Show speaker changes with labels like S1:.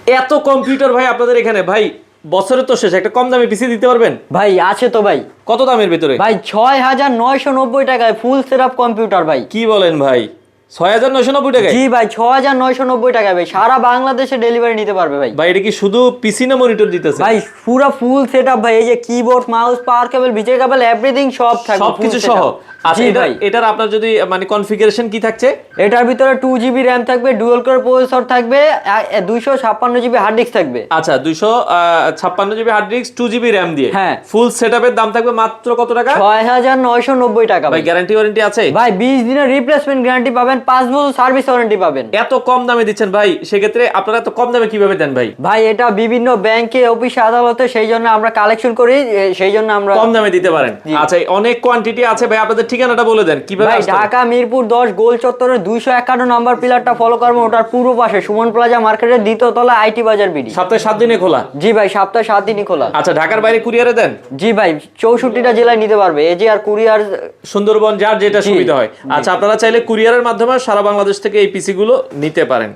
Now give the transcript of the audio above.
S1: এত কম্পিউটার ভাই আপনাদের এখানে ভাই, বছরে তো শেষ, একটা কম দামে পিসি দিতে পারবেন?
S2: ভাই আছে তো ভাই।
S1: কত দামের ভিতরে?
S2: ভাই 6990 টাকায় ফুল সেটআপ কম্পিউটার ভাই।
S1: কি বলেন ভাই, 6990 টাকায়?
S2: জি ভাই 6990 টাকায় ভাই, সারা বাংলাদেশে ডেলিভারি নিতে পারবে ভাই।
S1: ভাই এটা কি শুধু পিসি না মনিটর দিতেছে?
S2: ভাই পুরো ফুল সেটআপ ভাই, এই যে কিবোর্ড মাউস পাওয়ার কেবল ভিজে কেবল এভরিথিং সব থাকবে,
S1: সবকিছু
S2: full
S1: সহ।
S2: setup।
S1: আচ্ছা
S2: জি
S1: এটা,
S2: ভাই
S1: এটার আপনার যদি মানে কনফিগারেশন কি থাকছে?
S2: এটার ভিতরে 2 GB র্যাম থাকবে, ডুয়াল কোর প্রসেসর থাকবে, 256 GB হার্ড ডিস্ক থাকবে।
S1: আচ্ছা 256 GB hard disk, 2 GB RAM দিয়ে
S2: হ্যাঁ।
S1: ফুল সেটআপের দাম থাকবে মাত্র কত টাকা?
S2: 6990 টাকা
S1: ভাই
S2: ভাই।
S1: গ্যারান্টি ওয়ারেন্টি আছে?
S2: ভাই 20 দিনের রিপ্লেসমেন্ট গ্যারান্টি পাবেন, 5 বছর সার্ভিস ওয়ারেন্টি পাবেন।
S1: এত কম দামে দিচ্ছেন ভাই, সেক্ষেত্রে আপনারা এত কম দামে কিভাবে দেন ভাই?
S2: ভাই এটা বিভিন্ন ব্যাংকে অফিসে আদালতে সেই জন্য আমরা কালেকশন করি, সেই জন্য আমরা
S1: কম দামে দিতে পারেন।
S2: জি।
S1: আচ্ছা অনেক কোয়ান্টিটি আছে ভাই, আপনাদের ঠিকানাটা বলে দেন কিভাবে
S2: ভাই
S1: আসতে হবে?
S2: ঢাকা মিরপুর 10 গোল চত্বরের 251 নম্বর পিলারটা ফলো করবেন, ওটার পূর্ব পাশে সুমন প্লাজা মার্কেটের দ্বিতীয় তলা আইটি বাজার বিডি।
S1: সপ্তাহে 7 দিনে খোলা?
S2: জি ভাই সপ্তাহে 7 দিনই খোলা।
S1: আচ্ছা ঢাকার বাইরে কুরিয়ারে দেন?
S2: জি ভাই 64টা জেলায় নিতে পারবে, এজি আর কুরিয়ার
S1: সুন্দরবন যার যেটা
S2: জি,
S1: সুবিধা হয়।
S2: জি।
S1: আচ্ছা আপনারা চাইলে কুরিয়ারের মাধ্যমে সারা বাংলাদেশ থেকে এই পিসি গুলো নিতে পারেন।